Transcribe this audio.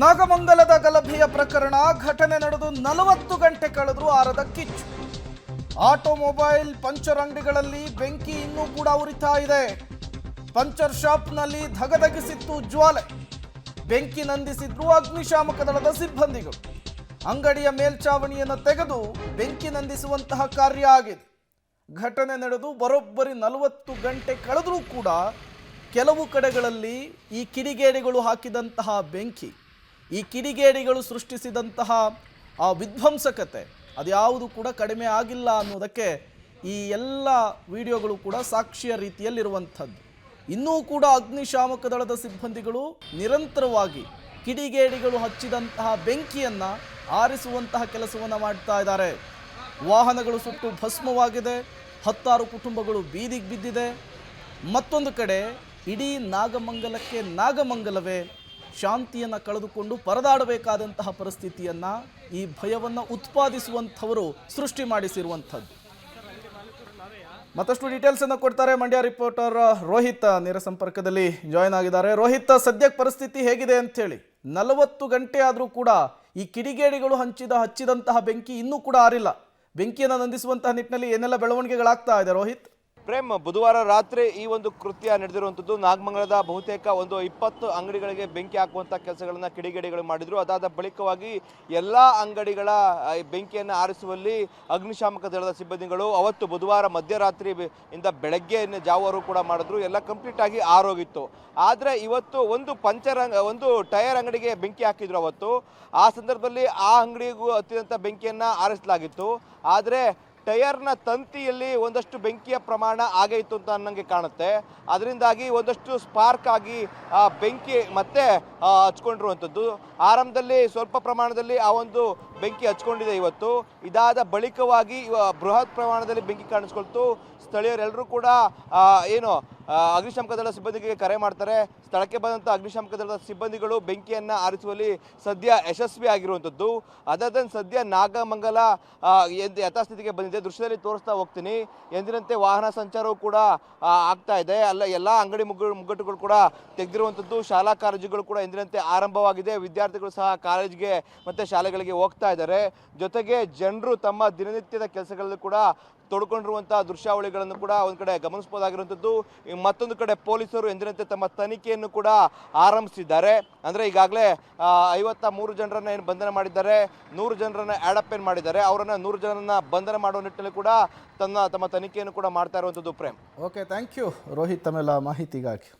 ನಾಗಮಂಗಲದ ಗಲಭೆಯ ಪ್ರಕರಣ ಘಟನೆ ನಡೆದು 40 ಗಂಟೆ ಕಳೆದರೂ ಆರದ ಕಿಚ್ಚು. ಆಟೋಮೊಬೈಲ್ ಪಂಚರ್ ಅಂಗಡಿಗಳಲ್ಲಿ ಬೆಂಕಿ ಇನ್ನೂ ಕೂಡ ಉರಿತಾ ಇದೆ. ಪಂಚರ್ ಶಾಪ್ನಲ್ಲಿ ಧಗಧಗಿಸಿತ್ತು ಜ್ವಾಲೆ. ಬೆಂಕಿ ನಂದಿಸಿದ್ರು ಅಗ್ನಿಶಾಮಕ ದಳದ ಸಿಬ್ಬಂದಿಗಳು. ಅಂಗಡಿಯ ಮೇಲ್ಚಾವಣಿಯನ್ನು ತೆಗೆದು ಬೆಂಕಿ ನಂದಿಸುವಂತಹ ಕಾರ್ಯ ಆಗಿದೆ. ಘಟನೆ ನಡೆದು ಬರೋಬ್ಬರಿ 40 ಗಂಟೆ ಕಳೆದರೂ ಕೂಡ ಕೆಲವು ಕಡೆಗಳಲ್ಲಿ ಈ ಕಿಡಿಗೇಡಿಗಳು ಹಾಕಿದಂತಹ ಬೆಂಕಿ, ಈ ಕಿಡಿಗೇಡಿಗಳು ಸೃಷ್ಟಿಸಿದಂತಹ ಆ ವಿಧ್ವಂಸಕತೆ ಅದ್ಯಾವುದು ಕೂಡ ಕಡಿಮೆ ಆಗಿಲ್ಲ ಅನ್ನೋದಕ್ಕೆ ಈ ಎಲ್ಲ ವಿಡಿಯೋಗಳು ಕೂಡ ಸಾಕ್ಷಿಯ ರೀತಿಯಲ್ಲಿರುವಂಥದ್ದು. ಇನ್ನೂ ಕೂಡ ಅಗ್ನಿಶಾಮಕ ದಳದ ಸಿಬ್ಬಂದಿಗಳು ನಿರಂತರವಾಗಿ ಕಿಡಿಗೇಡಿಗಳು ಹಚ್ಚಿದಂತಹ ಬೆಂಕಿಯನ್ನು ಆರಿಸುವಂತಹ ಕೆಲಸವನ್ನು ಮಾಡ್ತಾ ಇದ್ದಾರೆ. ವಾಹನಗಳು ಸುಟ್ಟು ಭಸ್ಮವಾಗಿದೆ. 10 ಕುಟುಂಬಗಳು ಬೀದಿಗೆ ಬಿದ್ದಿದೆ. ಮತ್ತೊಂದು ಕಡೆ ಇಡೀ ನಾಗಮಂಗಲಕ್ಕೆ ನಾಗಮಂಗಲವೇ ಶಾಂತಿಯನ್ನು ಕಳೆದುಕೊಂಡು ಪರದಾಡಬೇಕಾದಂತಹ ಪರಿಸ್ಥಿತಿಯನ್ನು, ಈ ಭಯವನ್ನು ಉತ್ಪಾದಿಸುವಂಥವರು ಸೃಷ್ಟಿ ಮಾಡಿಸಿರುವಂಥದ್ದು. ಮತ್ತಷ್ಟು ಡೀಟೇಲ್ಸ್ ಅನ್ನು ಕೊಡ್ತಾರೆ ಮಂಡ್ಯ ರಿಪೋರ್ಟರ್ ರೋಹಿತ್ ನೇರ ಸಂಪರ್ಕದಲ್ಲಿ ಜಾಯ್ನ್ ಆಗಿದ್ದಾರೆ. ರೋಹಿತ್, ಸದ್ಯಕ್ಕೆ ಪರಿಸ್ಥಿತಿ ಹೇಗಿದೆ ಅಂತ ಹೇಳಿ? 40 ಗಂಟೆ ಆದರೂ ಕೂಡ ಈ ಕಿಡಿಗೇಡಿಗಳು ಹಚ್ಚಿದಂತಹ ಬೆಂಕಿ ಇನ್ನೂ ಕೂಡ ಆರಿಲ್ಲ. ಬೆಂಕಿಯನ್ನು ನಂದಿಸುವಂತಹ ನಿಟ್ಟಿನಲ್ಲಿ ಏನೆಲ್ಲ ಬೆಳವಣಿಗೆಗಳಾಗ್ತಾ ಇದೆ ರೋಹಿತ್? ಪ್ರೇಮ್, ಬುಧವಾರ ರಾತ್ರಿ ಈ ಒಂದು ಕೃತ್ಯ ನಡೆದಿರುವಂಥದ್ದು. ನಾಗಮಂಗಲದ ಬಹುತೇಕ ಒಂದು 20 ಅಂಗಡಿಗಳಿಗೆ ಬೆಂಕಿ ಹಾಕುವಂಥ ಕೆಲಸಗಳನ್ನು ಕಿಡಿಗೇಡಿಗಳು ಮಾಡಿದ್ರು. ಅದಾದ ಬಳಿಕವಾಗಿ ಎಲ್ಲ ಅಂಗಡಿಗಳ ಬೆಂಕಿಯನ್ನು ಆರಿಸುವಲ್ಲಿ ಅಗ್ನಿಶಾಮಕ ದಳದ ಸಿಬ್ಬಂದಿಗಳು ಅವತ್ತು ಬುಧವಾರ ಮಧ್ಯರಾತ್ರಿ ಇಂದ ಬೆಳಗ್ಗೆ ಜಾವವರು ಕೂಡ ಮಾಡಿದ್ರು. ಎಲ್ಲ ಕಂಪ್ಲೀಟ್ ಆಗಿ ಆರೋಗಿತ್ತು. ಆದರೆ ಇವತ್ತು ಒಂದು ಟೈರ್ ಅಂಗಡಿಗೆ ಬೆಂಕಿ ಹಾಕಿದ್ರು ಅವತ್ತು. ಆ ಸಂದರ್ಭದಲ್ಲಿ ಆ ಅಂಗಡಿಗೂ ಹತ್ತಿದಂಥ ಬೆಂಕಿಯನ್ನು ಆರಿಸಲಾಗಿತ್ತು. ಆದರೆ ಟೈರ್ನ ತಂತಿಯಲ್ಲಿ ಒಂದಷ್ಟು ಬೆಂಕಿಯ ಪ್ರಮಾಣ ಆಗೈತು ಅಂತ ನನಗೆ ಕಾಣುತ್ತೆ. ಅದರಿಂದಾಗಿ ಒಂದಷ್ಟು ಸ್ಪಾರ್ಕ್ ಆಗಿ ಬೆಂಕಿ ಮತ್ತೆ ಹಚ್ಕೊಂಡಿರುವಂಥದ್ದು. ಆರಂಭದಲ್ಲಿ ಸ್ವಲ್ಪ ಪ್ರಮಾಣದಲ್ಲಿ ಆ ಒಂದು ಬೆಂಕಿ ಹಚ್ಕೊಂಡಿದೆ ಇವತ್ತು. ಇದಾದ ಬಳಿಕವಾಗಿ ಬೃಹತ್ ಪ್ರಮಾಣದಲ್ಲಿ ಬೆಂಕಿ ಕಾಣಿಸ್ಕೊಳ್ತು. ಸ್ಥಳೀಯರೆಲ್ಲರೂ ಕೂಡ ಅಗ್ನಿಶಾಮಕ ದಳದ ಸಿಬ್ಬಂದಿಗೆ ಕರೆ ಮಾಡ್ತಾರೆ. ಸ್ಥಳಕ್ಕೆ ಬಂದಂಥ ಅಗ್ನಿಶಾಮಕ ದಳದ ಸಿಬ್ಬಂದಿಗಳು ಬೆಂಕಿಯನ್ನು ಆರಿಸುವಲ್ಲಿ ಸದ್ಯ ಯಶಸ್ವಿ ಆಗಿರುವಂಥದ್ದು. ಅದರ ಸದ್ಯ ನಾಗಮಂಗಲ ಯಥಾಸ್ಥಿತಿಗೆ ಬಂದಿದೆ. ದೃಶ್ಯದಲ್ಲಿ ತೋರಿಸ್ತಾ ಹೋಗ್ತೀನಿ. ಎಂದಿನಂತೆ ವಾಹನ ಸಂಚಾರವೂ ಕೂಡ ಆಗ್ತಾ ಇದೆ. ಎಲ್ಲ ಅಂಗಡಿ ಮುಗ್ಗಟ್ಟುಗಳು ಕೂಡ ತೆಗೆದಿರುವಂಥದ್ದು. ಶಾಲಾ ಕಾಲೇಜುಗಳು ಕೂಡ ಎಂದಿನಂತೆ ಆರಂಭವಾಗಿದೆ. ವಿದ್ಯಾರ್ಥಿಗಳು ಸಹ ಕಾಲೇಜಿಗೆ ಮತ್ತು ಶಾಲೆಗಳಿಗೆ ಹೋಗ್ತಾ ಇದ್ದಾರೆ. ಜೊತೆಗೆ ಜನರು ತಮ್ಮ ದಿನನಿತ್ಯದ ಕೆಲಸಗಳಲ್ಲಿ ಕೂಡ ತೊಡ್ಕೊಂಡಿರುವಂಥ ದೃಶ್ಯಾವಳಿಗಳನ್ನು ಕೂಡ ಒಂದು ಕಡೆ ಗಮನಿಸಬಹುದಾಗಿರುವಂಥದ್ದು. ಮತ್ತೊಂದು ಕಡೆ ಪೊಲೀಸರು ಎಂದಿನಂತೆ ತಮ್ಮ ತನಿಖೆಯನ್ನು ಕೂಡ ಆರಂಭಿಸಿದ್ದಾರೆ. ಅಂದರೆ ಈಗಾಗಲೇ 53 ಜನರನ್ನು ಏನು ಬಂಧನ ಮಾಡಿದ್ದಾರೆ, 100 ಜನರನ್ನು ಆ್ಯಡಪ್ ಮಾಡಿದ್ದಾರೆ. ಅವರನ್ನು 100 ಜನರನ್ನು ಬಂಧನ ಮಾಡುವ ನಿಟ್ಟಿನಲ್ಲಿ ಕೂಡ ತಮ್ಮ ತನಿಖೆಯನ್ನು ಕೂಡ ಮಾಡ್ತಾ ಇರುವಂಥದ್ದು. Prem, okay, thank you Rohit ತಮ್ಮೆಲ್ಲ ಮಾಹಿತಿಗಾಗಿ.